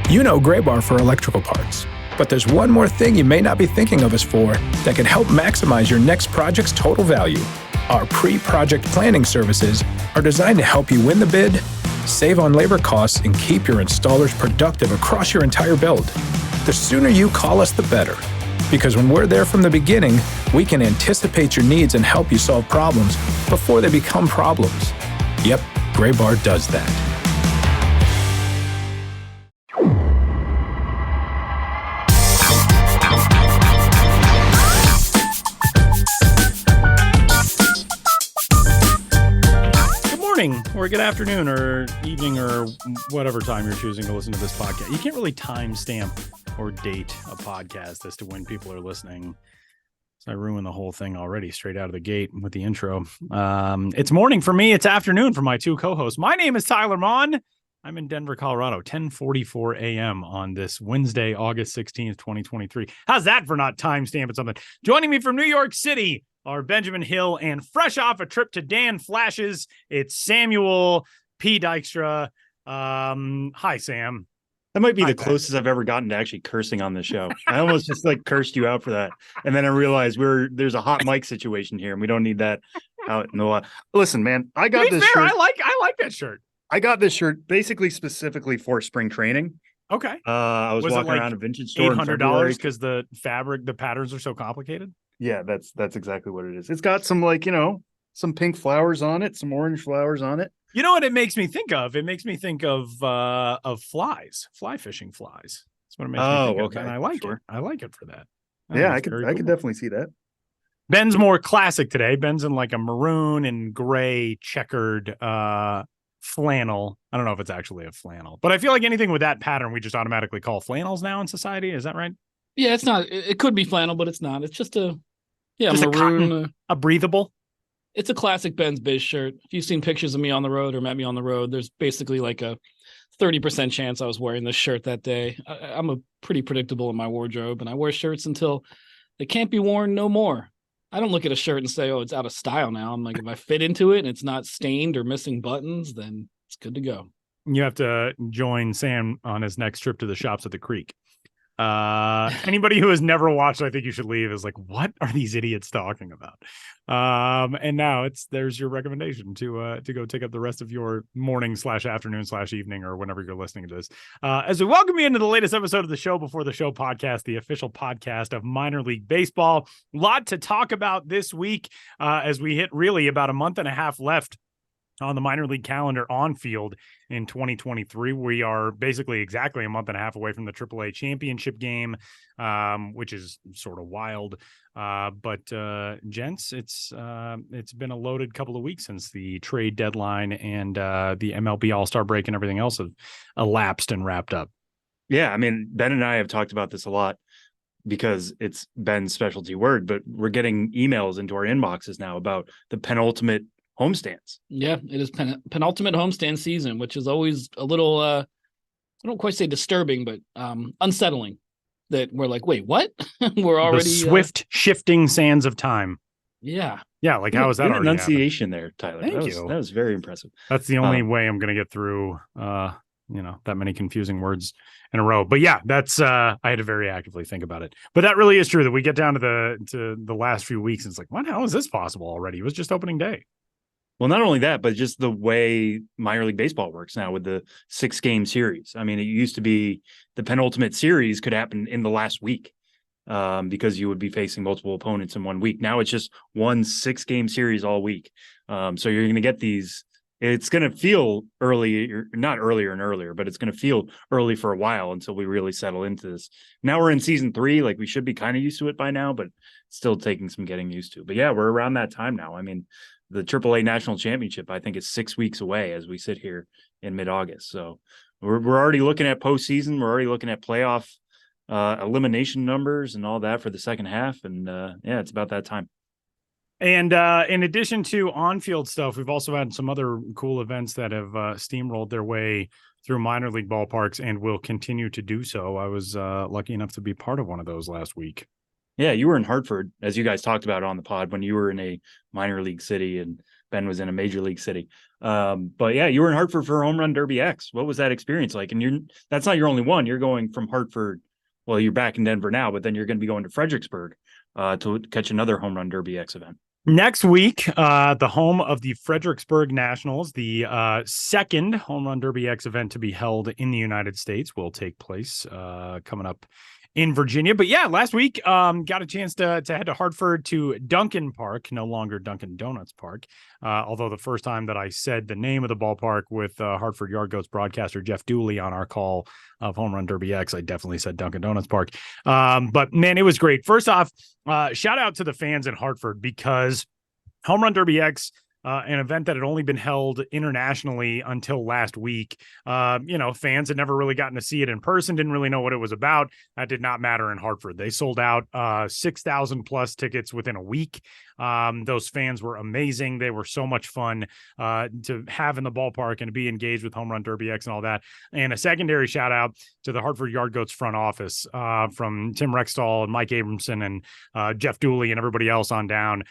You know Graybar for electrical parts, but there's one more thing you may not be thinking of us for that can help maximize your next project's total value. Our pre-project planning services are designed to help you win the bid, save on labor costs, and keep your installers productive across your entire build. The sooner you call us, the better. Because when we're there from the beginning, we can anticipate your needs and help you solve problems before they become problems. Yep, Graybar does that. Or good afternoon or evening or whatever time you're choosing to listen to this podcast. You can't really timestamp or date a podcast as to when people are listening. So I ruined the whole thing already straight out of the gate with the intro. It's morning for me. It's afternoon for my two co-hosts. My name is Tyler Mon. I'm in Denver, Colorado, 10:44 a.m. on this Wednesday, August 16th, 2023. How's that for not timestamping something? Joining me from New York City are Benjamin Hill, and fresh off a trip to Dan Flash's, it's Samuel P. Dykstra. Hi, Sam. That might be the closest I've ever gotten to actually cursing on the show. I almost just cursed you out for that. And then I realized there's a hot mic situation here and we don't need that out in the wild. Listen, man, I got this shirt. I like that shirt. I got this shirt basically specifically for spring training. Okay. I was walking around a vintage store. $800 because the patterns are so complicated. Yeah, that's exactly what it is. It's got some some pink flowers on it, some orange flowers on it. You know what it makes me think of? It makes me think of flies, fly fishing flies. That's what it makes me think of. And I like it. I like it for that. I could definitely see that. Ben's more classic today. Ben's in like a maroon and gray checkered flannel. I don't know if it's actually a flannel, but I feel like anything with that pattern we just automatically call flannels now in society. Is that right? Yeah, it's not. It could be flannel, but it's not. It's just maroon. A cotton, a breathable. It's a classic Ben's Biz shirt. If you've seen pictures of me on the road or met me on the road, there's basically like a 30% chance I was wearing this shirt that day. I'm a pretty predictable in my wardrobe, and I wear shirts until they can't be worn no more. I don't look at a shirt and say, "Oh, it's out of style now." I'm like, if I fit into it and it's not stained or missing buttons, then it's good to go. You have to join Sam on his next trip to the shops at the creek. Anybody who has never watched I Think You Should Leave is like, what are these idiots talking about? And now there's your recommendation to go take up the rest of your morning / afternoon / evening or whenever you're listening to this, as we welcome you into the latest episode of the Show Before the Show podcast, the official podcast of minor league baseball. A lot to talk about this week, as we hit really about a month and a half left on the minor league calendar on field in 2023. We are basically exactly a month and a half away from the AAA championship game, which is sort of wild. But gents, it's been a loaded couple of weeks since the trade deadline and the MLB All-Star break and everything else have elapsed and wrapped up. Yeah, I mean, Ben and I have talked about this a lot because it's Ben's specialty word, but we're getting emails into our inboxes now about the penultimate homestands. Yeah, it is penultimate homestand season, which is always a little I don't quite say disturbing, but unsettling that we're like, wait, what? We're already the swift shifting sands of time. Yeah. Like how is that already enunciation there, Tyler? Thank you. That was very impressive. That's the only way I'm going to get through that many confusing words in a row. But yeah, that's I had to very actively think about it. But that really is true that we get down to the last few weeks and it's like, what? How is this possible already? It was just opening day. Well, not only that, but just the way minor league baseball works now with the 6-game series. I mean, it used to be the penultimate series could happen in the last week because you would be facing multiple opponents in 1 week. Now it's just one 6-game series all week. So you're going to get these. It's going to feel early, not earlier and earlier, but it's going to feel early for a while until we really settle into this. Now we're in season 3, like we should be kind of used to it by now, but still taking some getting used to. But yeah, we're around that time now. I mean, the AAA National Championship, I think, is 6 weeks away as we sit here in mid-August. So we're already looking at postseason. We're already looking at playoff elimination numbers and all that for the second half. And it's about that time. And in addition to on-field stuff, we've also had some other cool events that have steamrolled their way through minor league ballparks and will continue to do so. I was lucky enough to be part of one of those last week. Yeah, you were in Hartford, as you guys talked about on the pod, when you were in a minor league city, and Ben was in a major league city. But yeah, you were in Hartford for Home Run Derby X. What was that experience like? And that's not your only one. You're going from Hartford. Well, you're back in Denver now, but then you're going to be going to Fredericksburg to catch another Home Run Derby X event. Next week, the home of the Fredericksburg Nationals, the second Home Run Derby X event to be held in the United States, will take place coming up in Virginia. But yeah, last week, got a chance to head to Hartford to Duncan Park, no longer Dunkin' Donuts Park. Although the first time that I said the name of the ballpark with Hartford Yard Goats broadcaster Jeff Dooley on our call of Home Run Derby X, I definitely said Dunkin' Donuts Park. But man, it was great. First off, shout out to the fans in Hartford, because Home Run Derby X, an event that had only been held internationally until last week. Fans had never really gotten to see it in person, didn't really know what it was about. That did not matter in Hartford. They sold out 6,000 plus tickets within a week. Those fans were amazing. They were so much fun to have in the ballpark and to be engaged with Home Run Derby X and all that. And a secondary shout out to the Hartford Yard Goats front office, from Tim Rextall and Mike Abramson and Jeff Dooley and everybody else on down.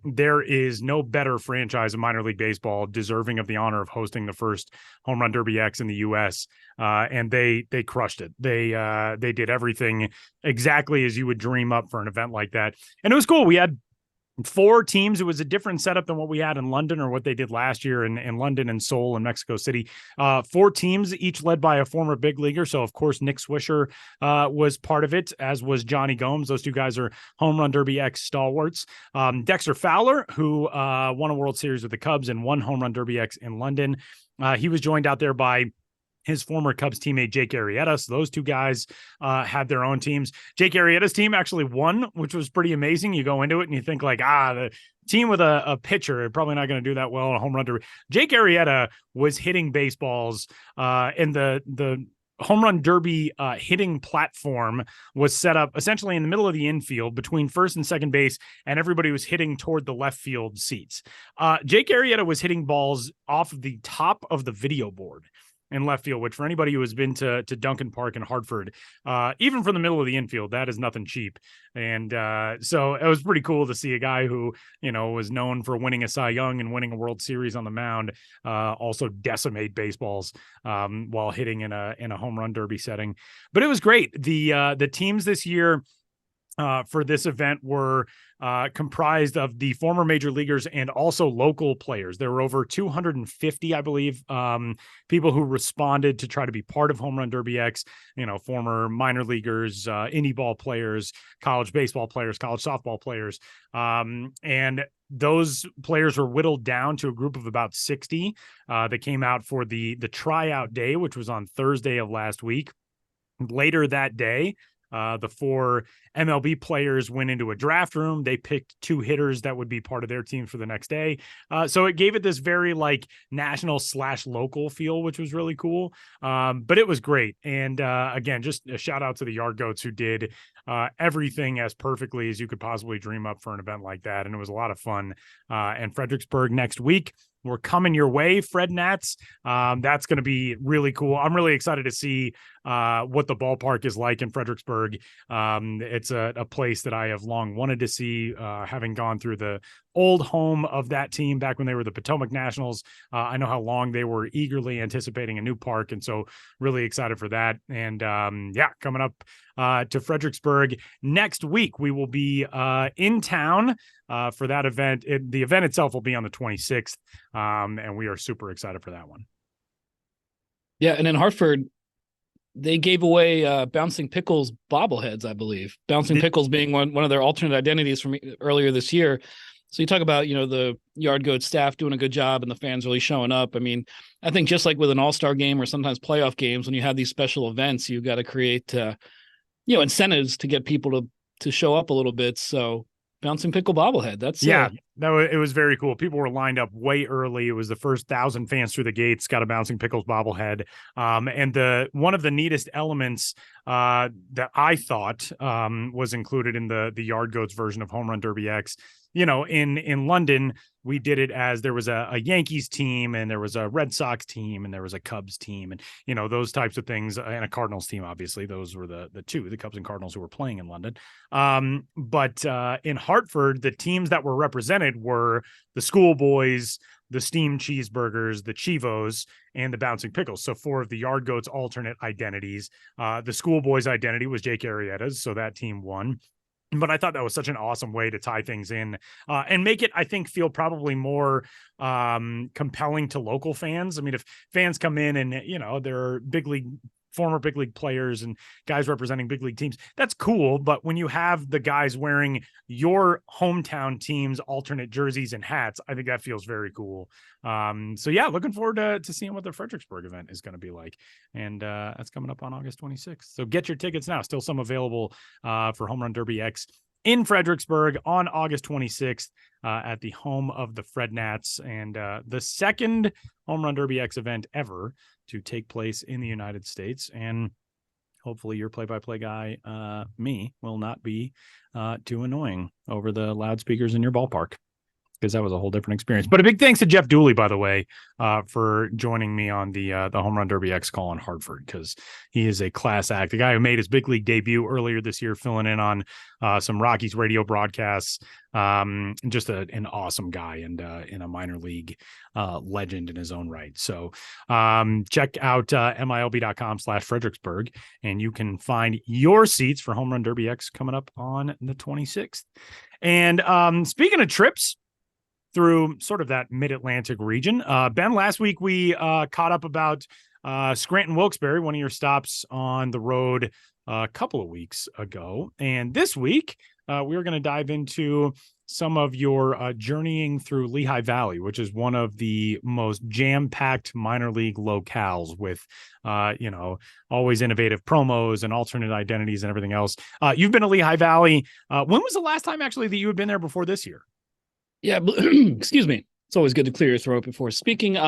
There is no better franchise in minor league baseball deserving of the honor of hosting the first Home Run Derby X in the U.S. And they crushed it. They did everything exactly as you would dream up for an event like that. And it was cool. We had 4 teams. It was a different setup than what we had in London, or what they did last year in London and Seoul and Mexico City. 4 teams, each led by a former big leaguer. So of course, Nick Swisher was part of it, as was Johnny Gomes. Those 2 guys are Home Run Derby X stalwarts. Dexter Fowler, who won a World Series with the Cubs and won Home Run Derby X in London. He was joined out there by his former Cubs teammate, Jake Arrieta. So those 2 guys had their own teams. Jake Arrieta's team actually won, which was pretty amazing. You go into it and you think like, the team with a pitcher, probably not going to do that well in a home run derby. Jake Arrieta was hitting baseballs, and the Home Run Derby hitting platform was set up essentially in the middle of the infield between first and second base, and everybody was hitting toward the left field seats. Jake Arrieta was hitting balls off of the top of the video board in left field, which for anybody who has been to Duncan Park in Hartford, even from the middle of the infield, that is nothing cheap. And so it was pretty cool to see a guy who, was known for winning a Cy Young and winning a World Series on the mound, also decimate baseballs while hitting in a home run derby setting. But it was great. The teams this year for this event were comprised of the former major leaguers and also local players. There were over 250, I believe, people who responded to try to be part of Home Run Derby X, former minor leaguers, indie ball players, college baseball players, college softball players. And those players were whittled down to a group of about 60 that came out for the tryout day, which was on Thursday of last week. Later that day, the 4 MLB players went into a draft room. They picked 2 hitters that would be part of their team for the next day. So it gave it this very national/local feel, which was really cool. But it was great. And again, just a shout out to the Yard Goats, who did everything as perfectly as you could possibly dream up for an event like that. And it was a lot of fun. And Fredericksburg next week, we're coming your way, Fred Nats. That's going to be really cool. I'm really excited to see what the ballpark is like in Fredericksburg. It's a place that I have long wanted to see, having gone through the old home of that team back when they were the Potomac Nationals. I know how long they were eagerly anticipating a new park, and so really excited for that. And coming up to Fredericksburg next week, we will be in town for that event. The event itself will be on the 26th, and we are super excited for that one. Yeah, and in Hartford, they gave away Bouncing Pickles bobbleheads, I believe. Bouncing Pickles being one of their alternate identities from earlier this year. So you talk about, the Yard Goat staff doing a good job and the fans really showing up. I mean, I think just like with an all-star game or sometimes playoff games, when you have these special events, you got to create, incentives to get people to show up a little bit. So Bouncing Pickle bobblehead. That's it was very cool. People were lined up way early. It was the first 1,000 fans through the gates got a Bouncing Pickles bobblehead. And one of the neatest elements that I thought was included in the Yard Goats version of Home Run Derby X. In London, we did it as there was a Yankees team and there was a Red Sox team and there was a Cubs team and, those types of things, and a Cardinals team. Obviously those were the two, the Cubs and Cardinals, who were playing in London. But in Hartford, the teams that were represented were the Schoolboys, the Steamed Cheeseburgers, the Chivos, and the Bouncing Pickles. So 4 of the Yard Goats alternate identities. The Schoolboys identity was Jake Arrieta's, so that team won. But I thought that was such an awesome way to tie things in and make it, I think, feel probably more compelling to local fans. I mean, if fans come in and, they're former big league players and guys representing big league teams, that's cool. But when you have the guys wearing your hometown team's alternate jerseys and hats, I think that feels very cool. So yeah, looking forward to seeing what the Fredericksburg event is going to be like. And that's coming up on August 26th. So get your tickets now. Still some available for Home Run Derby X in Fredericksburg on August 26th at the home of the Frednats, and the second Home Run Derby X event ever to take place in the United States. And hopefully your play-by-play guy, me, will not be too annoying over the loudspeakers in your ballpark, because that was a whole different experience. But a big thanks to Jeff Dooley, by the way, for joining me on the Home Run Derby X call in Hartford, because he is a class act. The guy who made his big league debut earlier this year, filling in on some Rockies radio broadcasts. Just an awesome guy and in a minor league legend in his own right. So check out milb.com/Fredericksburg, and you can find your seats for Home Run Derby X coming up on the 26th. And speaking of trips through sort of that mid-Atlantic region, Ben, last week we caught up about Scranton, Wilkes-Barre, one of your stops on the road a couple of weeks ago. And this week, we're going to dive into some of your journeying through Lehigh Valley, which is one of the most jam-packed minor league locales with, always innovative promos and alternate identities and everything else. You've been to Lehigh Valley. When was the last time actually that you had been there before this year? Yeah, excuse me. It's always good to clear your throat before speaking.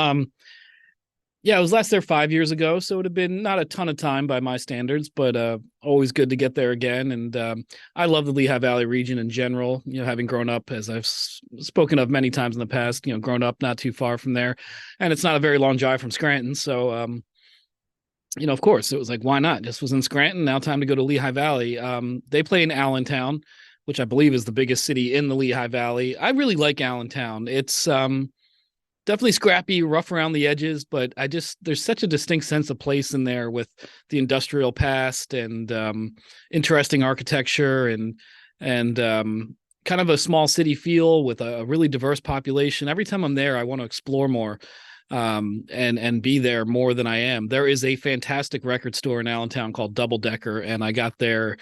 Yeah, I was last there 5 years ago, so it would have been not a ton of time by my standards, but always good to get there again. And I love the Lehigh Valley region in general, having grown up, as I've spoken of many times in the past, grown up not too far from there. And it's not a very long drive from Scranton. So, of course, it was like, why not? Just was in Scranton, now time to go to Lehigh Valley. They play in Allentown, which I believe is the biggest city in the Lehigh Valley. I really like Allentown. It's definitely scrappy, rough around the edges, but there's such a distinct sense of place in there with the industrial past and interesting architecture and kind of a small city feel with a really diverse population. Every time I'm there, I want to explore more and be there more than I am. There is a fantastic record store in Allentown called Double Decker, and I got there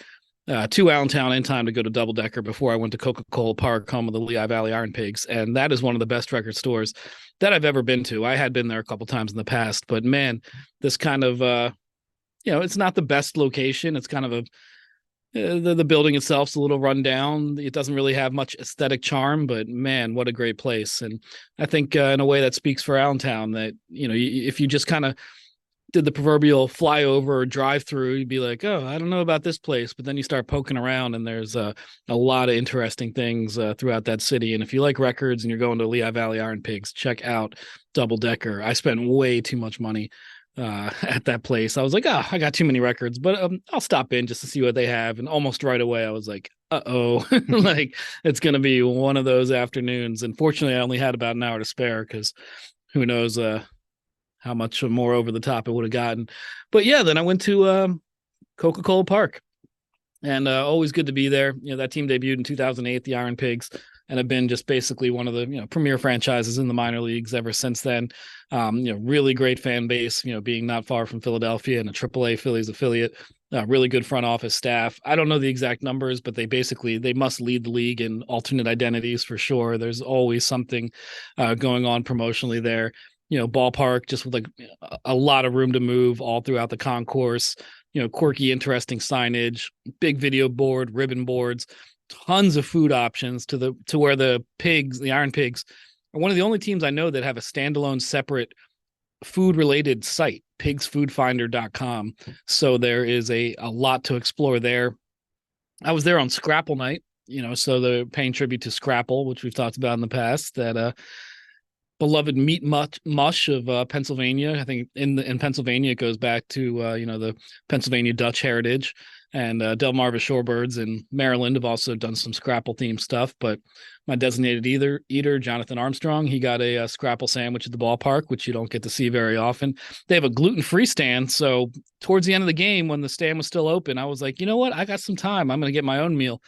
to Allentown in time to go to Double Decker before I went to Coca-Cola Park, home of the Lehigh Valley Iron Pigs. And that is one of the best record stores that I've ever been to. I had been there a couple times in the past, but man, this kind of, it's not the best location. It's kind of the building itself's a little run down. It doesn't really have much aesthetic charm, but man, what a great place. And I think in a way that speaks for Allentown that, if you just kind of did the proverbial flyover or drive through, you'd be like, oh, I don't know about this place. But then you start poking around and there's a lot of interesting things throughout that city. And if you like records and you're going to Lehigh Valley Iron Pigs, check out Double Decker. I spent way too much money at that place. I was like, oh, I got too many records, but I'll stop in just to see what they have. And almost right away, I was like, uh-oh, like it's going to be one of those afternoons. And fortunately, I only had about an hour to spare because who knows how much more over the top it would have gotten. But yeah, then I went to Coca-Cola Park, and always good to be there. That team debuted in 2008, the Iron Pigs, and have been just basically one of the premier franchises in the minor leagues ever since then. Really great fan base, being not far from Philadelphia and a AAA Phillies affiliate. Really good front office staff. I don't know the exact numbers, but they must lead the league in alternate identities for sure. There's always something going on promotionally there. Ballpark just with like a lot of room to move all throughout the concourse, quirky, interesting signage, big video board, ribbon boards, tons of food options to where the Iron Pigs are one of the only teams I know that have a standalone separate food related site, pigsfoodfinder.com. So there is a lot to explore there. I was there on Scrapple night, So they're paying tribute to Scrapple, which we've talked about in the past, that beloved meat mush of Pennsylvania. I think in Pennsylvania, it goes back to, the Pennsylvania Dutch heritage. And Delmarva Shorebirds in Maryland have also done some Scrapple themed stuff. But my designated eater, Jonathan Armstrong, he got a Scrapple sandwich at the ballpark, which you don't get to see very often. They have a gluten-free stand. So towards the end of the game, when the stand was still open, I was like, you know what? I got some time. I'm going to get my own meal.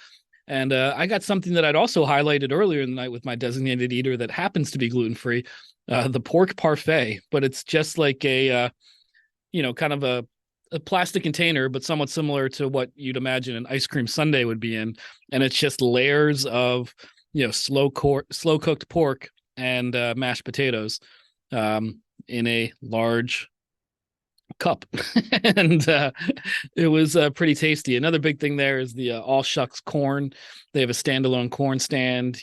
And I got something that I'd also highlighted earlier in the night with my designated eater that happens to be gluten-free, the pork parfait. But it's just like a, kind of a plastic container, but somewhat similar to what you'd imagine an ice cream sundae would be in. And it's just layers of, slow cooked pork and mashed potatoes in a large cup. And it was pretty tasty. Another big thing there is the all shucks corn. They have a standalone corn stand,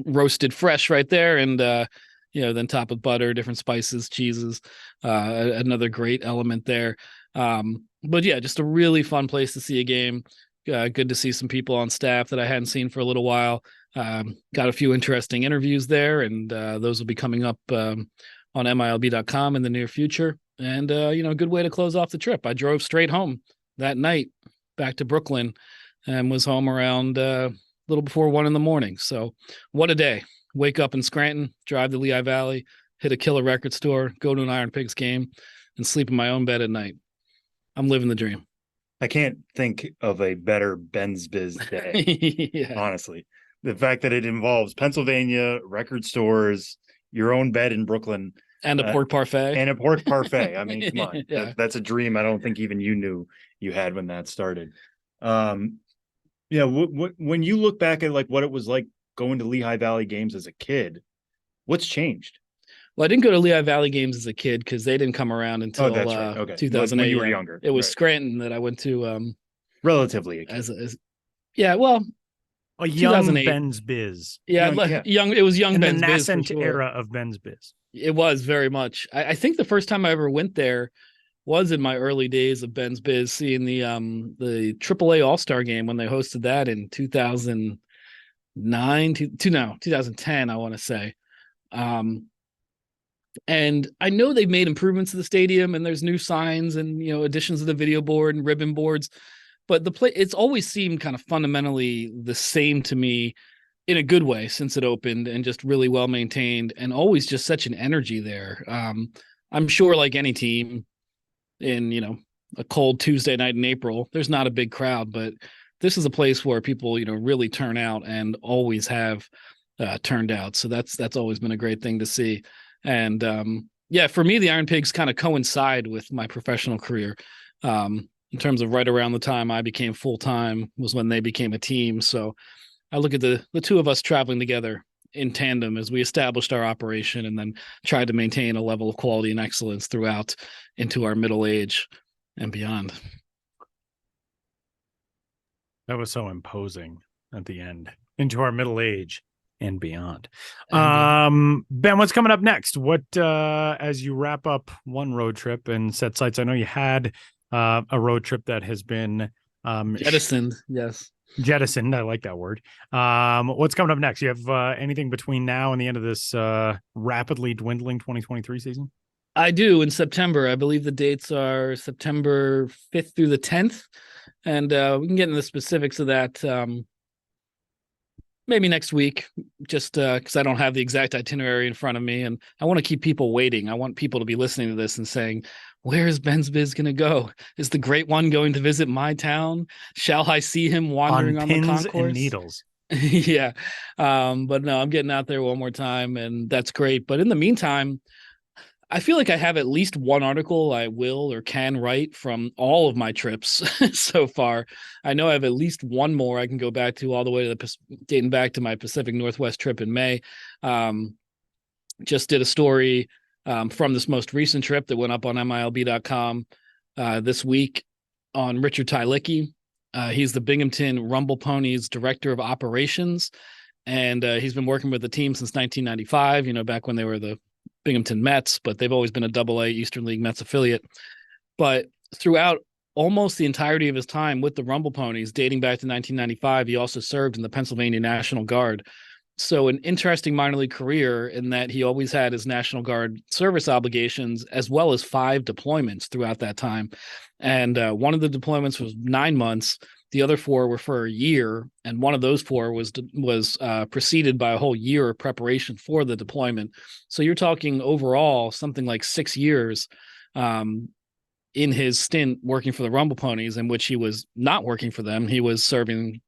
roasted fresh right there. And, then top with butter, different spices, cheeses, another great element there. But yeah, just a really fun place to see a game. Good to see some people on staff that I hadn't seen for a little while. Got a few interesting interviews there, and those will be coming up on MILB.com in the near future. And, a good way to close off the trip. I drove straight home that night back to Brooklyn and was home around a little before 1 a.m. So what a day. Wake up in Scranton, drive to Lehigh Valley, hit a killer record store, go to an Iron Pigs game, and sleep in my own bed at night. I'm living the dream. I can't think of a better Ben's Biz day, Yeah. honestly. The fact that it involves Pennsylvania, record stores, your own bed in Brooklyn. And a pork parfait. And a pork parfait. I mean, come on. Yeah. That's a dream I don't think even you knew you had when that started. When you look back at like what it was like going to Lehigh Valley games as a kid, what's changed? Well, I didn't go to Lehigh Valley games as a kid because they didn't come around until 2008. When you were younger. It was right. Scranton that I went to. Relatively a kid. A young Ben's Biz. Young. It was young in Ben's the Biz. nascent era of Ben's Biz. It was very much. I think the first time I ever went there was in my early days of Ben's Biz, seeing the AAA All-Star game when they hosted that in 2010, I want to say. And I know they've made improvements to the stadium and there's new signs and, additions to the video board and ribbon boards, but it's always seemed kind of fundamentally the same to me in a good way since it opened, and just really well maintained and always just such an energy there. I'm sure like any team in, a cold Tuesday night in April, there's not a big crowd, but this is a place where people, really turn out and always have turned out. So that's always been a great thing to see. And for me, the Iron Pigs kind of coincide with my professional career in terms of right around the time I became full-time was when they became a team. So I look at the two of us traveling together in tandem as we established our operation and then tried to maintain a level of quality and excellence throughout into our middle age and beyond. That was so imposing at the end. Into our middle age and beyond. Ben, what's coming up next? What as you wrap up one road trip and set sights? I know you had a road trip that has been jettisoned. Yes. Jettisoned. I like that word. What's coming up next? You have anything between now and the end of this rapidly dwindling 2023 season? I do in September. I believe the dates are September 5th through the 10th. And we can get into the specifics of that maybe next week, just because I don't have the exact itinerary in front of me. And I want to keep people waiting. I want people to be listening to this and saying, where is Ben's Biz going to go? Is the Great One going to visit my town? Shall I see him wandering on the concourse? And needles. Yeah. But no, I'm getting out there one more time, and that's great. But in the meantime, I feel like I have at least one article I will or can write from all of my trips so far. I know I have at least one more I can go back to all the way to dating back to my Pacific Northwest trip in May. Just did a story from this most recent trip that went up on MILB.com this week on Richard Tylicki. He's the Binghamton Rumble Ponies Director of Operations, and he's been working with the team since 1995, back when they were the Binghamton Mets, but they've always been a AA Eastern League Mets affiliate. But throughout almost the entirety of his time with the Rumble Ponies, dating back to 1995, he also served in the Pennsylvania National Guard. So an interesting minor league career in that he always had his National Guard service obligations as well as 5 deployments throughout that time. And one of the deployments was 9 months. The other 4 were for a year. And one of those 4 was preceded by a whole year of preparation for the deployment. So you're talking overall something like 6 years in his stint working for the Rumble Ponies, in which he was not working for them. He was serving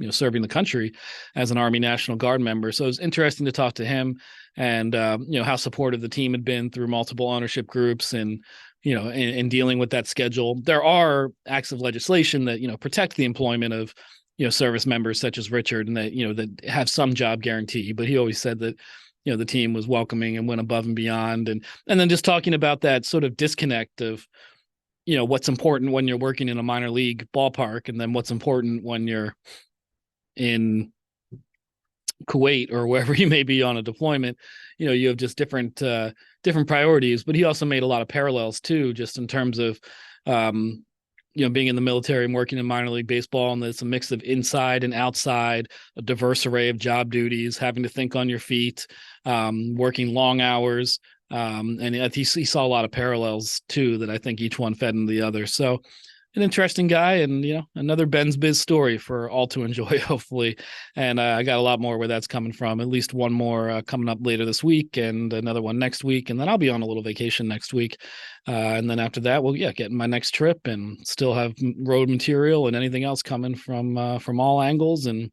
serving the country as an Army National Guard member. So it was interesting to talk to him and, how supportive the team had been through multiple ownership groups and, in dealing with that schedule. There are acts of legislation that, protect the employment of, service members such as Richard and that, that have some job guarantee. But he always said that, the team was welcoming and went above and beyond. And then just talking about that sort of disconnect of, what's important when you're working in a minor league ballpark and then what's important when you're in Kuwait or wherever you may be on a deployment. You have just different priorities, but he also made a lot of parallels too, just in terms of being in the military and working in minor league baseball, and it's a mix of inside and outside, a diverse array of job duties, having to think on your feet, working long hours, and he saw a lot of parallels too that I think each one fed into the other. So an interesting guy, and another Ben's Biz story for all to enjoy, hopefully. And I got a lot more where that's coming from. At least one more coming up later this week, and another one next week, and then I'll be on a little vacation next week. And then after that, we'll get in my next trip, and still have road material and anything else coming from all angles, and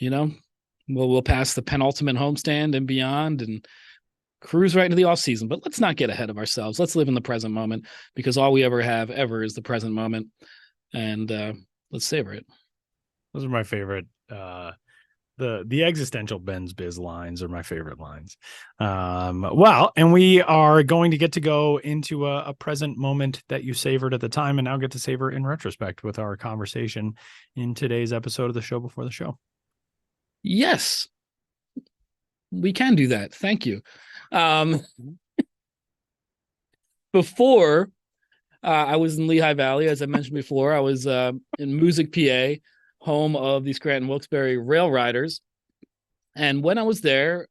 we'll pass the penultimate homestand and beyond, and cruise right into the off season. But let's not get ahead of ourselves. Let's live in the present moment, because all we ever have ever is the present moment, and let's savor it. Those are my favorite. The existential Ben's Biz lines are my favorite lines. Well, and we are going to get to go into a present moment that you savored at the time and now get to savor in retrospect with our conversation in today's episode of the Show Before the Show. Yes, we can do that. Thank you. Before I was in Lehigh Valley, as I mentioned before, I was in Music, PA, home of the Scranton Wilkes-Barre RailRiders. And when I was there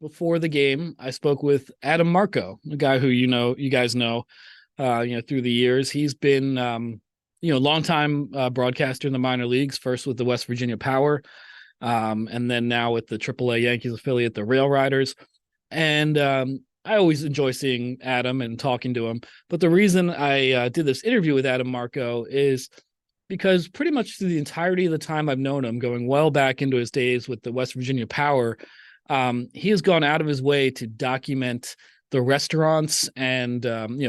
before the game, I spoke with Adam Marco, a guy who you guys know through the years. He's been longtime broadcaster in the minor leagues, first with the West Virginia Power, and then now with the AAA Yankees affiliate, the RailRiders. And I always enjoy seeing Adam and talking to him. But the reason I did this interview with Adam Marco is because pretty much through the entirety of the time I've known him, going well back into his days with the West Virginia Power, he has gone out of his way to document the restaurants and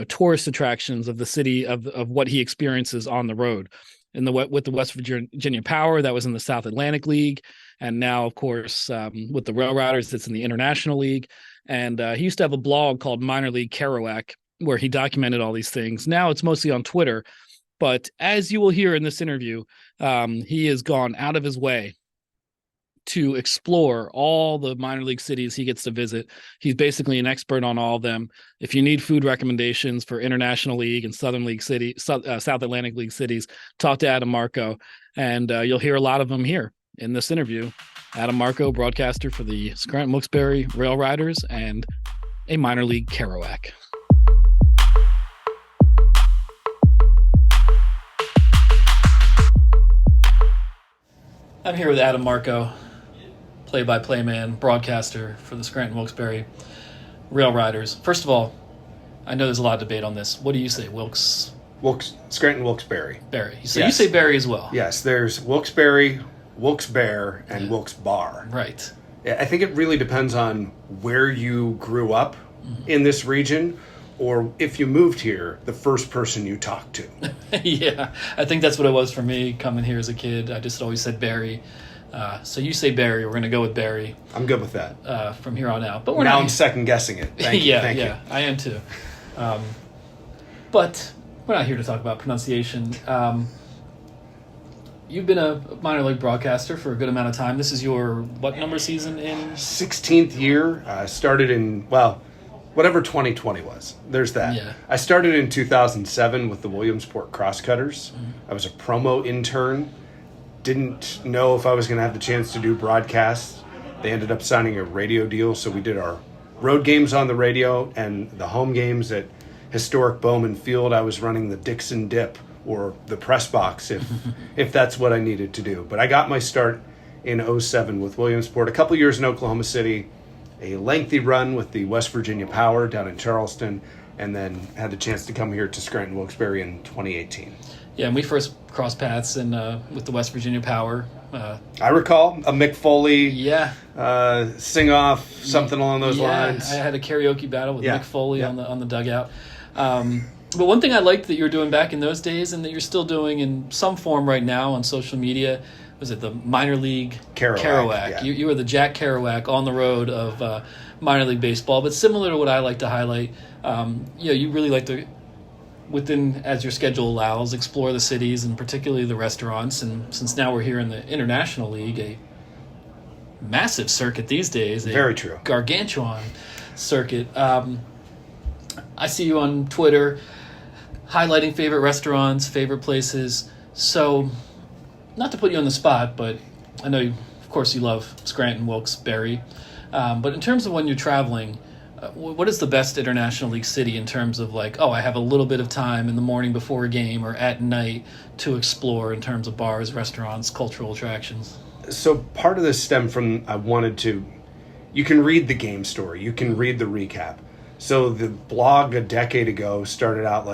tourist attractions of the city, of what he experiences on the road. With the West Virginia Power, that was in the South Atlantic League, and now, of course, with the RailRiders, that's in the International League. And he used to have a blog called Minor League Kerouac, where he documented all these things. Now it's mostly on Twitter, but as you will hear in this interview, he has gone out of his way to explore all the minor league cities he gets to visit. He's basically an expert on all of them. If you need food recommendations for International League and Southern League City, South Atlantic League cities, talk to Adam Marco, and you'll hear a lot of them here in this interview. Adam Marco, broadcaster for the Scranton Wilkes-Barre RailRiders and a minor league Kerouac. I'm here with Adam Marco, play-by-play man, broadcaster for the Scranton Wilkes-Barre RailRiders. First of all, I know there's a lot of debate on this. What do you say, Scranton Wilkes-Barre. Barre. So yes. You say Barre as well. Yes, there's Wilkes-Barre, Wilkes-Barre, and Wilkes-Barre. Right. I think it really depends on where you grew up in this region, or if you moved here, the first person you talked to. Yeah, I think that's what it was for me coming here as a kid. I just always said Barre. So you say Barre. We're going to go with Barre. I'm good with that. From here on out. But I'm second guessing it. Thank you. Thank you. I am too. But we're not here to talk about pronunciation. You've been a minor league broadcaster for a good amount of time. This is your what number season in? 16th year. Started in whatever 2020 was. There's that. Yeah. I started in 2007 with the Williamsport Crosscutters. I was a promo intern. Didn't know if I was going to have the chance to do broadcasts. They ended up signing a radio deal, so we did our road games on the radio, and the home games at historic Bowman Field, I was running the Dixon Dip or the press box if that's what I needed to do. But I got my start in 07 with Williamsport, a couple years in Oklahoma City, a lengthy run with the West Virginia Power down in Charleston, and then had the chance to come here to Scranton Wilkes-Barre in 2018. Yeah, and we first crossed paths with the West Virginia Power. I recall a Mick Foley Yeah, sing-off, something along those lines. I had a karaoke battle with Yeah, Mick Foley yeah. on the dugout. But one thing I liked that you were doing back in those days, and that you're still doing in some form right now on social media, was it the Minor League Kerouac, yeah. You were the Jack Kerouac on the road of minor league baseball. But similar to what I like to highlight, you really like to, within as your schedule allows, explore the cities and particularly the restaurants. And since now we're here in the International League, a massive circuit these days, Very true. gargantuan circuit. I see you on Twitter highlighting favorite restaurants, favorite places. So, not to put you on the spot, but I know, of course, you love Scranton, Wilkes-Barre. But in terms of when you're traveling, what is the best International League city in terms of I have a little bit of time in the morning before a game or at night to explore in terms of bars, restaurants, cultural attractions? So part of this stemmed from you can read the game story, you can read the recap. So the blog a decade ago started out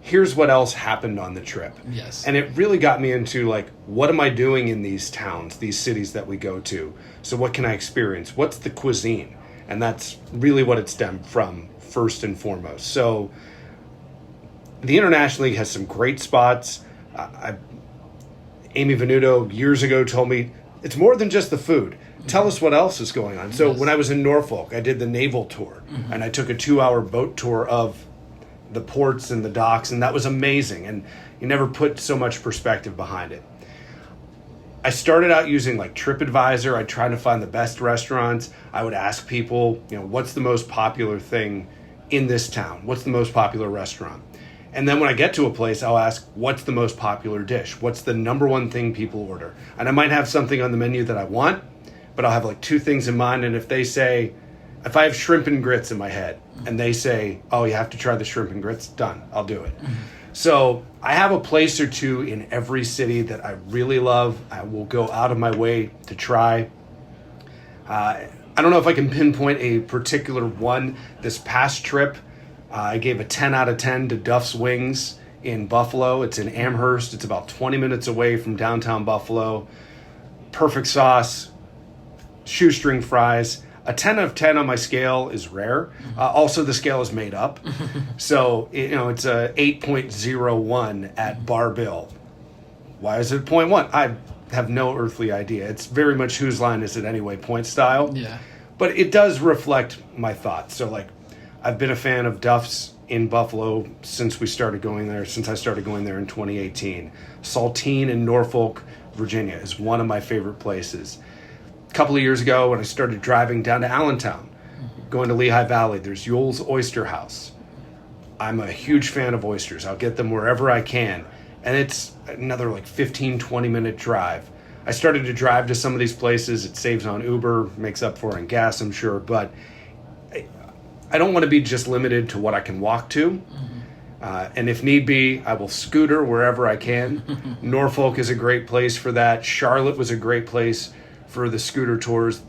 here's what else happened on the trip. Yes. And it really got me into what am I doing in these towns, these cities that we go to? So what can I experience? What's the cuisine? And that's really what it stemmed from first and foremost. So the International League has some great spots. Amy Venuto years ago told me it's more than just the food. Tell us what else is going on. So when I was in Norfolk, I did the naval tour, and I took a 2-hour boat tour of the ports and the docks, and that was amazing. And you never put so much perspective behind it. I started out using TripAdvisor. I tried to find the best restaurants. I would ask people, what's the most popular thing in this town? What's the most popular restaurant? And then when I get to a place, I'll ask, what's the most popular dish? What's the number one thing people order? And I might have something on the menu that I want, but I'll have 2 things in mind. And if I have shrimp and grits in my head and they say, oh, you have to try the shrimp and grits, done, I'll do it. So I have a place or two in every city that I really love. I will go out of my way to try. I don't know if I can pinpoint a particular one. This past trip, I gave a 10 out of 10 to Duff's Wings in Buffalo. It's in Amherst. It's about 20 minutes away from downtown Buffalo. Perfect sauce, shoestring fries. A 10 out of 10 on my scale is rare. Also, the scale is made up. So, it's a 8.01 at Bar Bill. Why is it 0.1? I have no earthly idea. It's very much whose line is it anyway, point style. Yeah. But it does reflect my thoughts. So, I've been a fan of Duff's in Buffalo since I started going there in 2018. Saltine in Norfolk, Virginia is one of my favorite places. A couple of years ago when I started driving down to Allentown, going to Lehigh Valley, there's Yule's Oyster House. I'm a huge fan of oysters. I'll get them wherever I can. And it's another 15, 20-minute drive. I started to drive to some of these places. It saves on Uber, makes up for in gas, I'm sure. But I don't want to be just limited to what I can walk to. And if need be, I will scooter wherever I can. Norfolk is a great place for that. Charlotte was a great place for the scooter tours.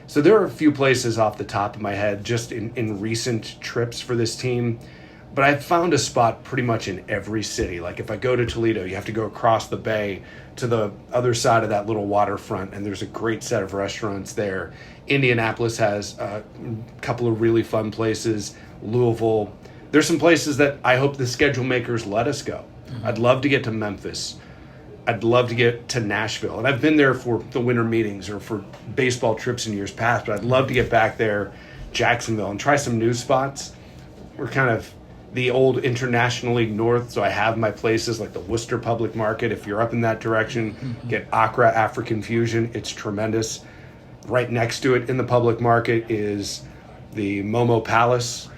So there are a few places off the top of my head just in recent trips for this team. But I've found a spot pretty much in every city. If I go to Toledo, you have to go across the bay to the other side of that little waterfront, and there's a great set of restaurants there. Indianapolis has a couple of really fun places. Louisville. There's some places that I hope the schedule makers let us go. I'd love to get to Memphis. I'd love to get to Nashville. And I've been there for the winter meetings or for baseball trips in years past, but I'd love to get back there, Jacksonville, and try some new spots. We're kind of the old International League North, so I have my places like the Worcester Public Market. If you're up in that direction, get Accra African Fusion. It's tremendous. Right next to it in the public market is the Momo Palace,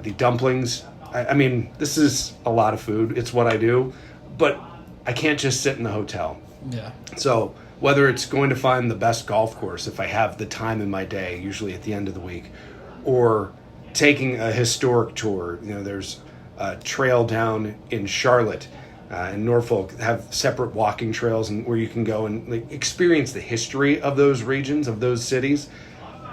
the dumplings. I mean, this is a lot of food. It's what I do, but I can't just sit in the hotel. Yeah. So whether it's going to find the best golf course if I have the time in my day, usually at the end of the week, or taking a historic tour. There's a trail down in Charlotte, in Norfolk, have separate walking trails and where you can go and experience the history of those regions, of those cities.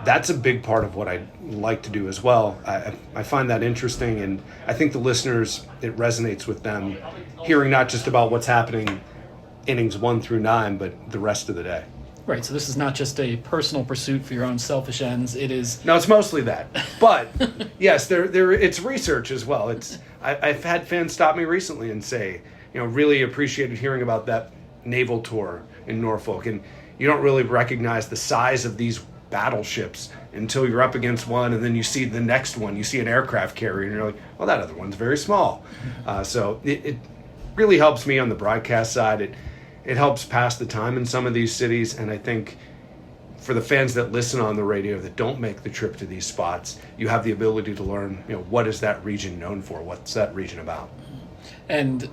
That's a big part of what I like to do as well. I find that interesting, and I think the listeners, it resonates with them, hearing not just about what's happening innings 1 through 9, but the rest of the day. Right. So this is not just a personal pursuit for your own selfish ends. It is. No, it's mostly that. But yes, it's research as well. I've had fans stop me recently and say, really appreciated hearing about that naval tour in Norfolk, and you don't really recognize the size of these battleships until you're up against one, and then you see the next one. You see an aircraft carrier, and you're like, well, that other one's very small. So it really helps me on the broadcast side. It helps pass the time in some of these cities, and I think for the fans that listen on the radio that don't make the trip to these spots, you have the ability to learn, what is that region known for? What's that region about? And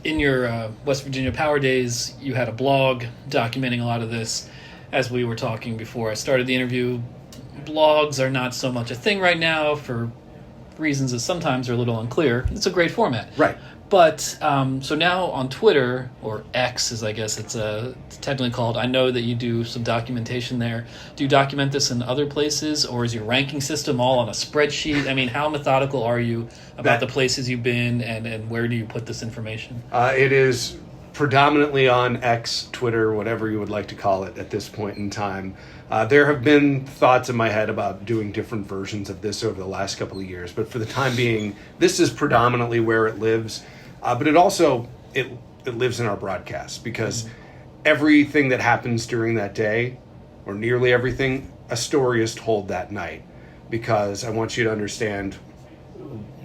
in your West Virginia Power Days, you had a blog documenting a lot of this. As we were talking before I started the interview, blogs are not so much a thing right now for reasons that sometimes are a little unclear. It's a great format. Right. But, so now on Twitter, or X as I guess it's technically called, I know that you do some documentation there. Do you document this in other places, or is your ranking system all on a spreadsheet? I mean, how methodical are you about the places you've been, and where do you put this information? It is predominantly on X, Twitter, whatever you would like to call it at this point in time. There have been thoughts in my head about doing different versions of this over the last couple of years, but for the time being, this is predominantly where it lives. But it also, it lives in our broadcast, because everything that happens during that day, or nearly everything, a story is told that night, because I want you to understand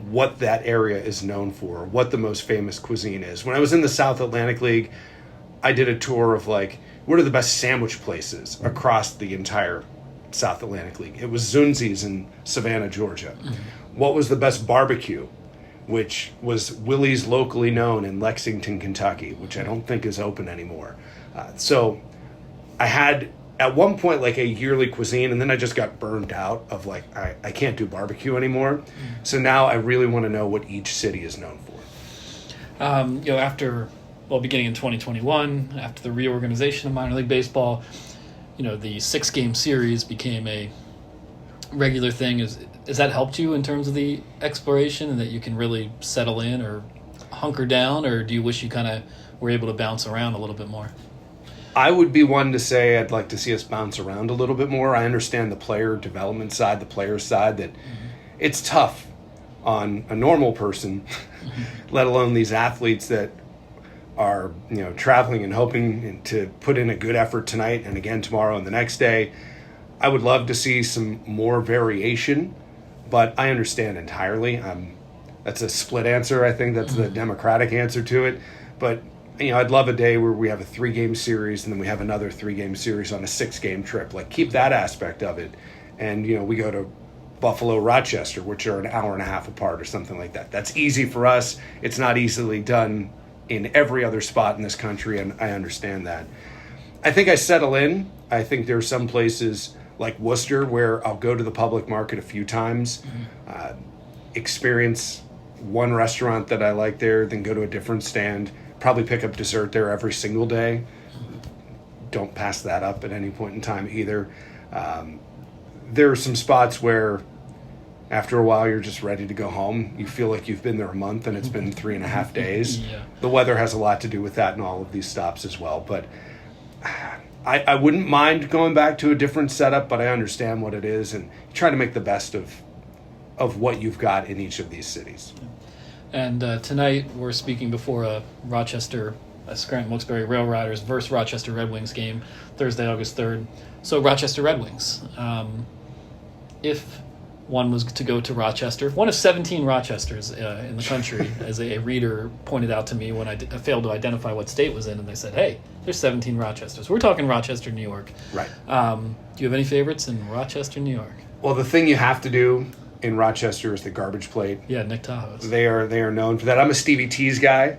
what that area is known for, what the most famous cuisine is. When I was in the South Atlantic League, I did a tour of what are the best sandwich places across the entire South Atlantic League. It was Zunzi's in Savannah, Georgia. What was the best barbecue? Which was Willie's, locally known in Lexington, Kentucky, which I don't think is open anymore. So I had at one point a yearly cuisine, and then I just got burned out of I can't do barbecue anymore. So now I really want to know what each city is known for. After beginning in 2021, after the reorganization of minor league baseball, the 6-game series became a regular thing. Has that helped you in terms of the exploration, and that you can really settle in or hunker down, or do you wish you kind of were able to bounce around a little bit more? I would be one to say I'd like to see us bounce around a little bit more. I understand the player development side, the player side, that it's tough on a normal person, let alone these athletes that are traveling and hoping to put in a good effort tonight and again tomorrow and the next day. I would love to see some more variation, but I understand entirely. That's a split answer. I think that's the Democratic answer to it. But I'd love a day where we have a 3-game series and then we have another 3-game series on a 6-game trip. Keep that aspect of it. And, we go to Buffalo, Rochester, which are an hour and a half apart or something like that. That's easy for us. It's not easily done in every other spot in this country, and I understand that. I think I settle in. I think there are some places like Worcester where I'll go to the public market a few times, experience one restaurant that I like there, then go to a different stand, probably pick up dessert there every single day. Don't pass that up at any point in time either. There are some spots where after a while you're just ready to go home. You feel like you've been there a month and it's been 3.5 days. Yeah. The weather has a lot to do with that in all of these stops as well. But I wouldn't mind going back to a different setup, but I understand what it is, and try to make the best of what you've got in each of these cities. And tonight we're speaking before a Scranton Wilkes-Barre RailRiders versus Rochester Red Wings game, Thursday, August 3rd. So Rochester Red Wings. If one was to go to Rochester, one of 17 Rochesters in the country, as a reader pointed out to me when I failed to identify what state was in, and they said, hey, there's 17 Rochesters. We're talking Rochester, New York. Right. Do you have any favorites in Rochester, New York? Well, the thing you have to do in Rochester is the garbage plate. Yeah, Nick Tahoe's. They are known for that. I'm a Stevie T's guy.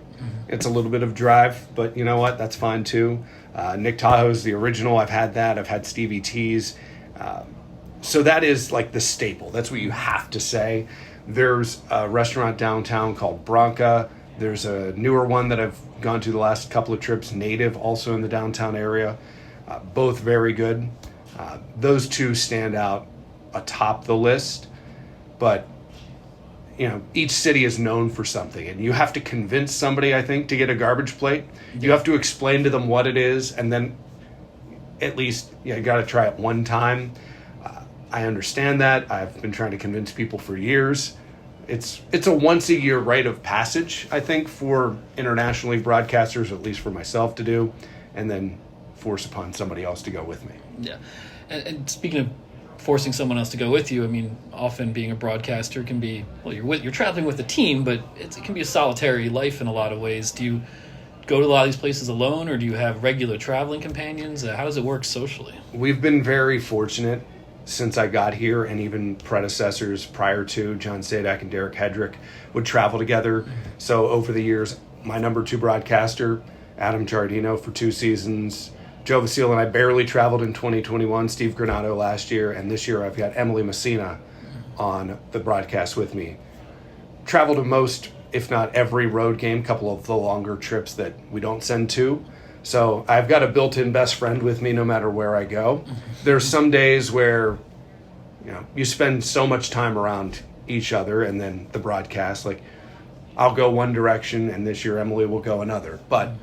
It's a little bit of drive, but you know what? That's fine too. Nick Tahoe's the original. I've had that. I've had Stevie T's. So that is like the staple. That's what you have to say. There's a restaurant downtown called Bronca. There's a newer one that I've gone to the last couple of trips, Native, also in the downtown area. Both very good. Those two stand out atop the list. But, you know, each city is known for something. And you have to convince somebody, I think, to get a garbage plate. You have to explain to them what it is. And then at least you got to try it one time. I understand that. I've been trying to convince people for years. It's a once-a-year rite of passage, I think, for international league broadcasters, at least for myself to do, and then force upon somebody else to go with me. Yeah. And speaking of forcing someone else to go with you, I mean, often being a broadcaster can be, well, you're traveling with a team, but it can be a solitary life in a lot of ways. Do you go to a lot of these places alone, or do you have regular traveling companions? How does it work socially? We've been very fortunate since I got here, and even predecessors prior to, John Sadak and Derek Hedrick, would travel together. So over the years, my number 2 broadcaster, Adam Giardino, for 2 seasons, Joe Vasile and I barely traveled in 2021, Steve Granato last year, and this year I've got Emily Messina on the broadcast with me. Travel to most, if not every road game, a couple of the longer trips that we don't send to. So I've got a built-in best friend with me no matter where I go. There's some days where, you know, you spend so much time around each other, and then the broadcast, like, I'll go one direction and this year Emily will go another. But,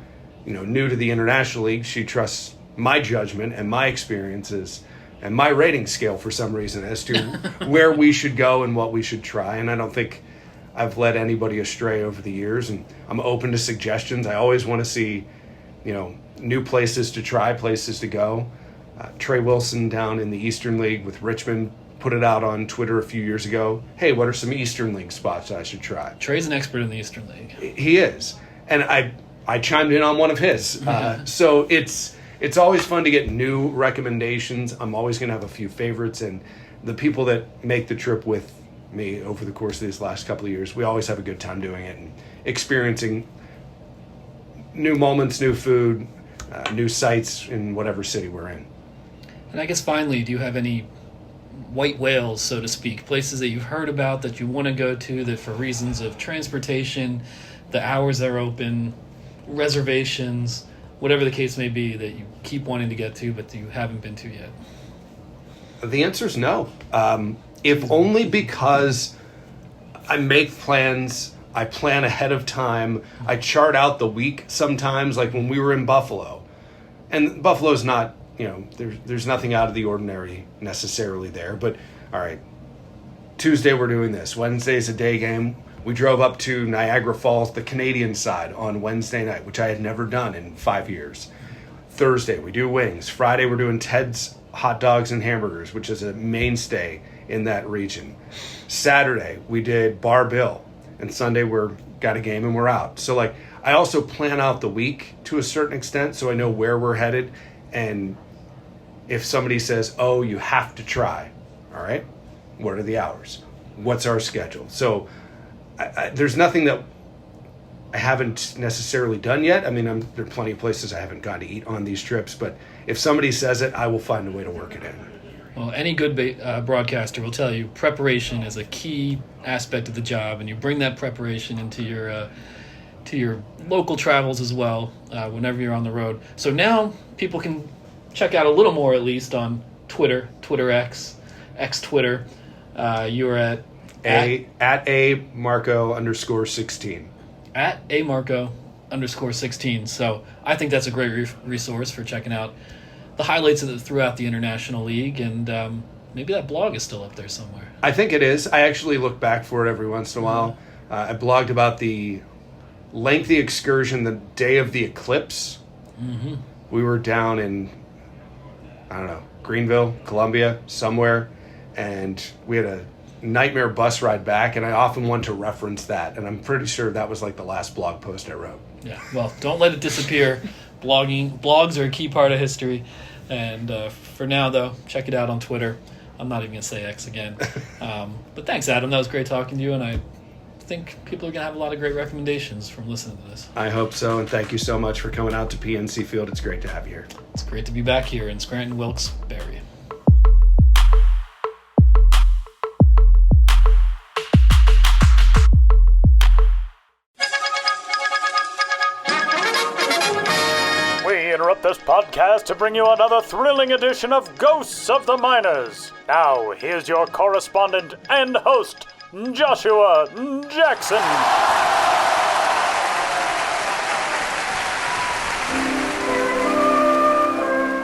you know, new to the International League, she trusts my judgment and my experiences and my rating scale for some reason as to where we should go and what we should try. And I don't think I've led anybody astray over the years, and I'm open to suggestions. I always want to see, you know, new places to try, places to go. Trey Wilson down in the Eastern League with Richmond put it out on Twitter a few years ago. Hey, what are some Eastern League spots I should try? Trey's an expert in the Eastern League. He is. And I chimed in on one of his. So it's always fun to get new recommendations. I'm always going to have a few favorites. And the people that make the trip with me over the course of these last couple of years, we always have a good time doing it and experiencing new moments, new food, new sights in whatever city we're in. And I guess finally, do you have any white whales, so to speak, places that you've heard about that you want to go to that for reasons of transportation, the hours they're open, reservations, whatever the case may be, that you keep wanting to get to but you haven't been to yet? The answer is no. If only because I make plans, I plan ahead of time, I chart out the week sometimes, like when we were in Buffalo. And Buffalo's not, you know, there's nothing out of the ordinary necessarily there. But, all right, Tuesday we're doing this. Wednesday's a day game. We drove up to Niagara Falls, the Canadian side, on Wednesday night, which I had never done in 5 years. Thursday, we do wings. Friday, we're doing Ted's Hot Dogs and Hamburgers, which is a mainstay in that region. Saturday, we did Bar Bill. And Sunday, we're got a game and we're out. So, like, I also plan out the week to a certain extent so I know where we're headed. And if somebody says, oh, you have to try, all right, what are the hours? What's our schedule? So there's nothing that I haven't necessarily done yet. I mean, there are plenty of places I haven't gone to eat on these trips, but if somebody says it, I will find a way to work it in. Well, any good broadcaster will tell you preparation is a key aspect of the job, and you bring that preparation into your local travels as well whenever you're on the road. So now people can check out a little more, at least, on Twitter X Twitter. You are at Marco_16. At Marco_16. So I think that's a great resource for checking out the highlights throughout the International League, and maybe that blog is still up there somewhere. I think it is. I actually look back for it every once in a while. I blogged about the lengthy excursion the day of the eclipse. Mm-hmm. We were down in, I don't know, Greenville, Columbia, somewhere, and we had a nightmare bus ride back, and I often want to reference that, and I'm pretty sure that was like the last blog post I wrote. Yeah, well, don't let it disappear. Blogs are a key part of history, and for now, though, check it out on Twitter. I'm not even going to say X again. But thanks, Adam. That was great talking to you, and I think people are going to have a lot of great recommendations from listening to this. I hope so, and thank you so much for coming out to PNC Field. It's great to have you here. It's great to be back here in Scranton, Wilkes-Barre. We interrupt this podcast to bring you another thrilling edition of Ghosts of the Miners. Now, here's your correspondent and host, Joshua Jackson.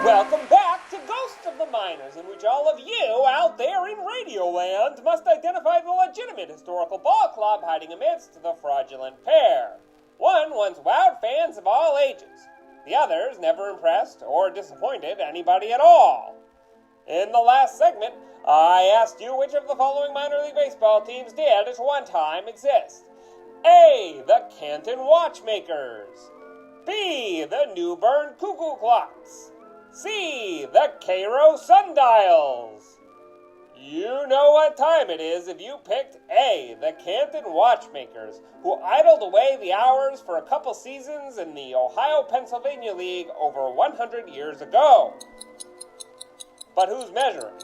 Welcome back to Ghosts of the Miners, in which all of you out there in Radio Land must identify the legitimate historical ball club hiding amidst the fraudulent pair. One once wowed fans of all ages. The others never impressed or disappointed anybody at all. In the last segment, I asked you which of the following minor league baseball teams did at one time exist. A. The Canton Watchmakers. B. The New Bern Cuckoo Clocks. C. The Cairo Sundials. You know what time it is if you picked A. The Canton Watchmakers, who idled away the hours for a couple seasons in the Ohio-Pennsylvania League over 100 years ago. But who's measuring?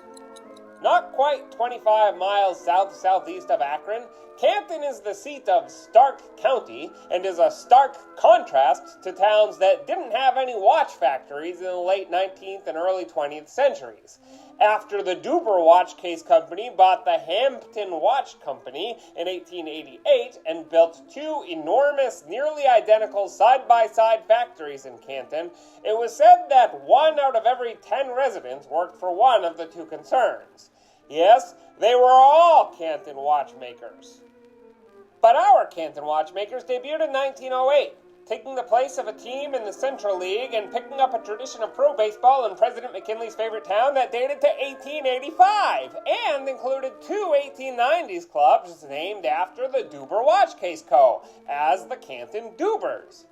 Not quite 25 miles south-southeast of Akron, Canton is the seat of Stark County and is a stark contrast to towns that didn't have any watch factories in the late 19th and early 20th centuries. After the Duber Watch Case Company bought the Hampton Watch Company in 1888 and built two enormous, nearly identical side-by-side factories in Canton, it was said that 1 out of every 10 residents worked for one of the two concerns. Yes, they were all Canton watchmakers. But our Canton Watchmakers debuted in 1908, taking the place of a team in the Central League and picking up a tradition of pro baseball in President McKinley's favorite town that dated to 1885, and included two 1890s clubs named after the Duber Watch Case Co., as the Canton Dubers.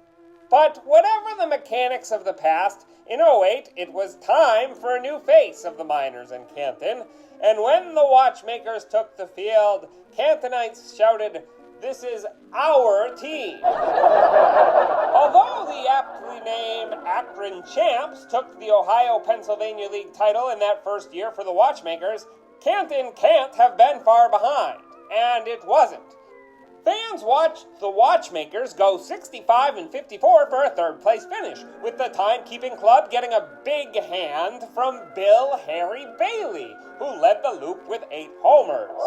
But whatever the mechanics of the past, in '08 it was time for a new face of the miners in Canton, and when the watchmakers took the field, Cantonites shouted, "This is our team." Although the aptly named Akron Champs took the Ohio-Pennsylvania League title in that first year for the Watchmakers, Canton can't have been far behind, and it wasn't. Fans watched the Watchmakers go 65-54 for a third-place finish, with the timekeeping club getting a big hand from Bill Harry Bailey, who led the loop with 8 homers.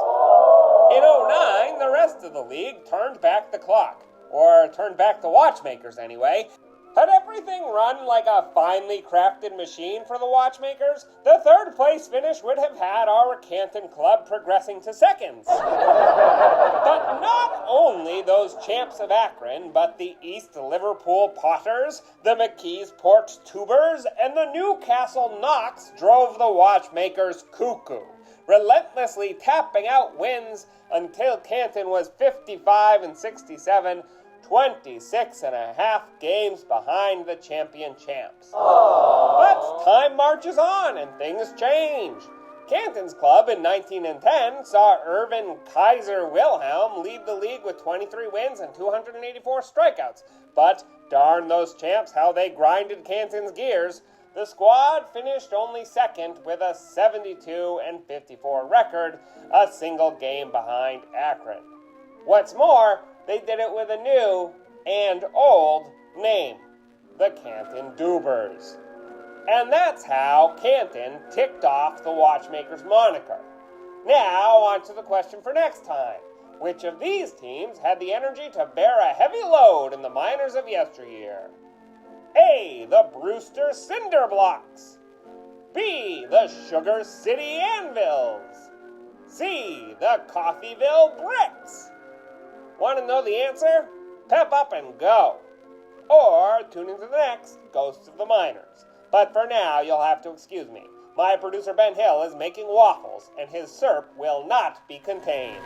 In '09, the rest of the league turned back the clock, or turned back the Watchmakers anyway. Had everything run like a finely crafted machine for the Watchmakers, the third-place finish would have had our Canton club progressing to seconds. But not only those champs of Akron, but the East Liverpool Potters, the McKeesport Tubers, and the Newcastle Knocks drove the Watchmakers cuckoo, relentlessly tapping out wins until Canton was 55-67, 26 and a half games behind the champion champs. But time marches on and things change. Canton's club in 1910 saw Irvin Kaiser Wilhelm lead the league with 23 wins and 284 strikeouts. But darn those champs, how they grinded Canton's gears. The squad finished only second with a 72-54 record, a single game behind Akron. What's more, they did it with a new and old name, the Canton Dubers. And that's how Canton ticked off the Watchmakers moniker. Now, on to the question for next time. Which of these teams had the energy to bear a heavy load in the minors of yesteryear? A. The Brewster Cinderblocks. B. The Sugar City Anvils. C. The Coffeeville Bricks. Want to know the answer? Pep up and go. Or tune into the next Ghosts of the Miners. But for now, you'll have to excuse me. My producer Ben Hill is making waffles, and his syrup will not be contained.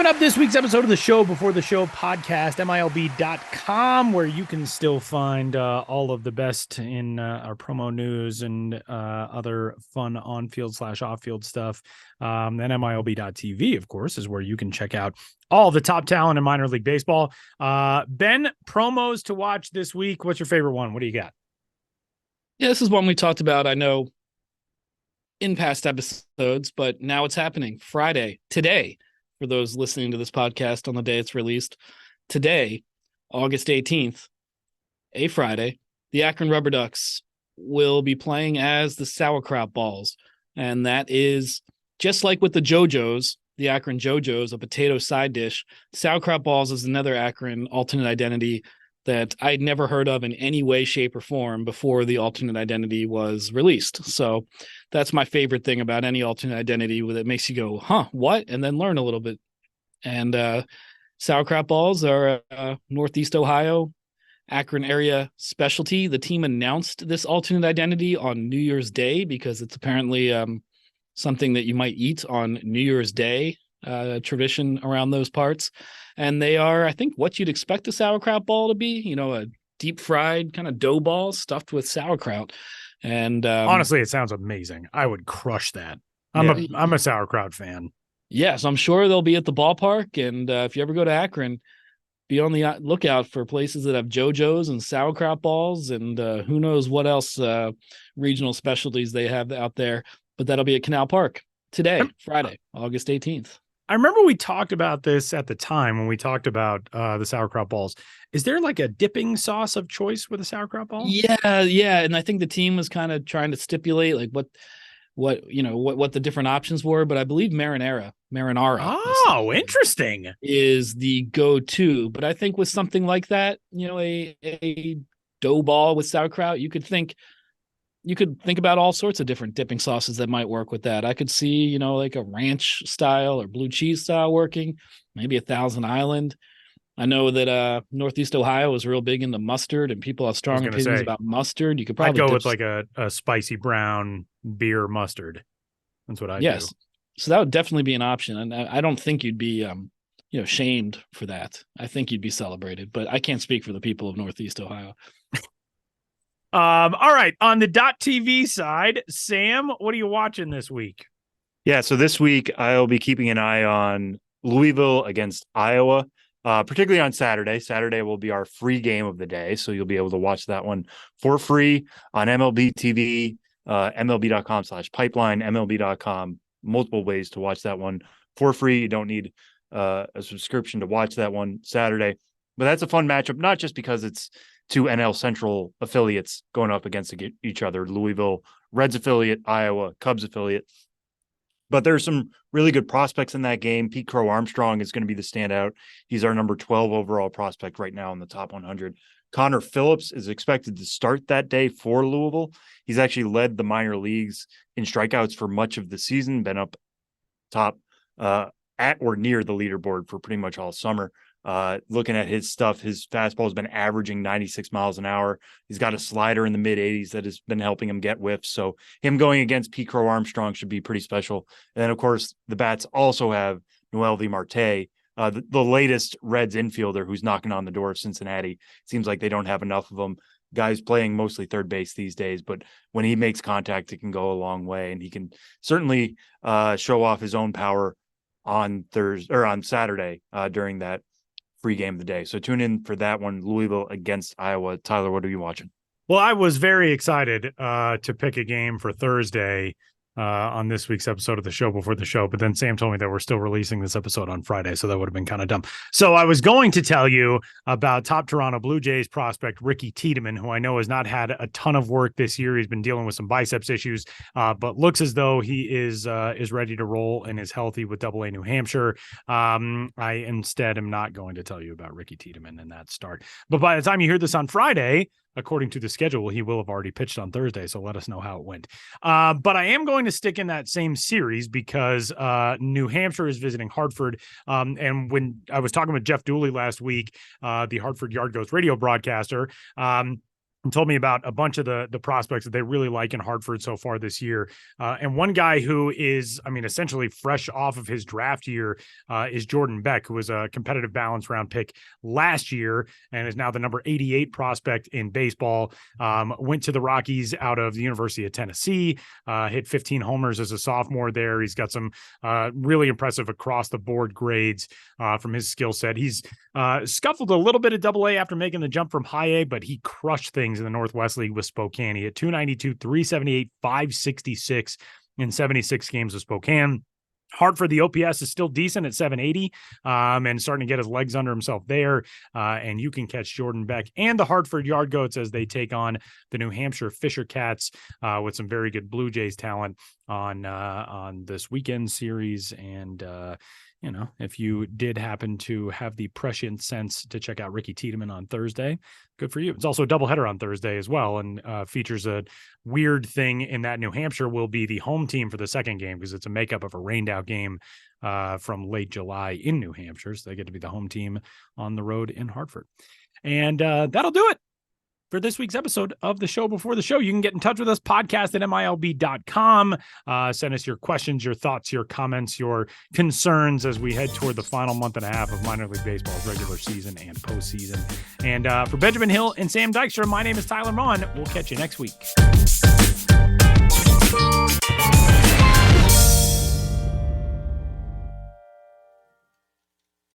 Wrapping up this week's episode of the Show Before the Show podcast, MILB.com, where you can still find all of the best in our promo news and other fun on-field / off-field stuff. And MILB.tv, of course, is where you can check out all the top talent in minor league baseball. Ben, promos to watch this week. What's your favorite one? What do you got? Yeah, this is one we talked about, I know, in past episodes, but now it's happening Friday, today. For those listening to this podcast on the day it's released, today, August 18th, a Friday, the Akron Rubber Ducks will be playing as the Sauerkraut Balls. And that is just like with the JoJo's, the Akron JoJo's, a potato side dish. Sauerkraut Balls is another Akron alternate identity that I'd never heard of in any way, shape, or form before the alternate identity was released. So that's my favorite thing about any alternate identity, that makes you go, huh, what? And then learn a little bit. And Sauerkraut Balls are Northeast Ohio, Akron area specialty. The team announced this alternate identity on New Year's Day because it's apparently something that you might eat on New Year's Day, tradition around those parts. And they are, I think, what you'd expect a sauerkraut ball to be, a deep fried kind of dough ball stuffed with sauerkraut. And honestly, it sounds amazing. I would crush that. I'm a sauerkraut fan. Yes, I'm sure they'll be at the ballpark. And if you ever go to Akron, be on the lookout for places that have JoJo's and sauerkraut balls and who knows what else regional specialties they have out there. But that'll be at Canal Park today, Friday, August 18th. I remember we talked about this at the time when we talked about the sauerkraut balls. Is there like a dipping sauce of choice with a sauerkraut ball? Yeah. And I think the team was kind of trying to stipulate like what the different options were, but I believe marinara. Oh, interesting. Is the go-to. But I think with something like that, a dough ball with sauerkraut, you could think about all sorts of different dipping sauces that might work with that. I could see, like a ranch style or blue cheese style working, maybe a Thousand Island. I know that Northeast Ohio is real big into mustard and people have strong opinions about mustard. You could probably go with like a spicy brown beer mustard. That's what I do. Yes. So that would definitely be an option. And I don't think you'd be, shamed for that. I think you'd be celebrated, but I can't speak for the people of Northeast Ohio. All right. On the .tv side, Sam, what are you watching this week? Yeah, so this week I'll be keeping an eye on Louisville against Iowa, particularly on Saturday. Saturday will be our free game of the day, so you'll be able to watch that one for free on MLB TV, MLB.com/pipeline, MLB.com. Multiple ways to watch that one for free. You don't need a subscription to watch that one Saturday. But that's a fun matchup, not just because it's two NL Central affiliates going up against each other, Louisville Reds affiliate, Iowa Cubs affiliate. But there's some really good prospects in that game. Pete Crow Armstrong is going to be the standout. He's our number 12 overall prospect right now in the top 100. Connor Phillips is expected to start that day for Louisville. He's actually led the minor leagues in strikeouts for much of the season, been up top at or near the leaderboard for pretty much all summer. Looking at his stuff, his fastball has been averaging 96 miles an hour. He's got a slider in the mid 80s that has been helping him get whiffs. So him going against Pete Crow Armstrong should be pretty special. And then, of course, the bats also have Noel V. Marte, the latest Reds infielder who's knocking on the door of Cincinnati. Seems like they don't have enough of them. Guys playing mostly third base these days, but when he makes contact, it can go a long way. And he can certainly show off his own power on Thursday or on Saturday during that free game of the day. So tune in for that one, Louisville against Iowa. Tyler, what are you watching? Well, I was very excited to pick a game for Thursday on this week's episode of the Show Before the Show, but then Sam told me that we're still releasing this episode on Friday, so that would have been kind of dumb. So I was going to tell you about top Toronto Blue Jays prospect Ricky Tiedemann, who I know has not had a ton of work this year. He's been dealing with some biceps issues, but looks as though he is ready to roll and is healthy with AA New Hampshire. I instead am not going to tell you about Ricky Tiedemann and that start. But by the time you hear this on Friday, according to the schedule, he will have already pitched on Thursday, so let us know how it went. But I am going to stick in that same series because New Hampshire is visiting Hartford. And when I was talking with Jeff Dooley last week, the Hartford Yard Ghost radio broadcaster, and told me about a bunch of the prospects that they really like in Hartford so far this year. And one guy who is, essentially fresh off of his draft year is Jordan Beck, who was a competitive balance round pick last year and is now the number 88 prospect in baseball. Went to the Rockies out of the University of Tennessee, hit 15 homers as a sophomore there. He's got some really impressive across the board grades from his skill set. He's scuffled a little bit at Double-A after making the jump from High A, but he crushed things in the Northwest League with Spokane. He had 292, 378, 566 in 76 games with Spokane. Hartford, the OPS is still decent at 780 and starting to get his legs under himself there. And you can catch Jordan Beck and the Hartford Yard Goats as they take on the New Hampshire Fisher Cats with some very good Blue Jays talent on this weekend series. And if you did happen to have the prescient sense to check out Ricky Tiedemann on Thursday, good for you. It's also a doubleheader on Thursday as well, and features a weird thing in that New Hampshire will be the home team for the second game because it's a makeup of a rained out game from late July in New Hampshire. So they get to be the home team on the road in Hartford. And that'll do it for this week's episode of the Show Before the Show. You can get in touch with us, podcast@milb.com. Send us your questions, your thoughts, your comments, your concerns as we head toward the final month and a half of minor league baseball's regular season and postseason. And for Benjamin Hill and Sam Dykstra, my name is Tyler Maughan. We'll catch you next week.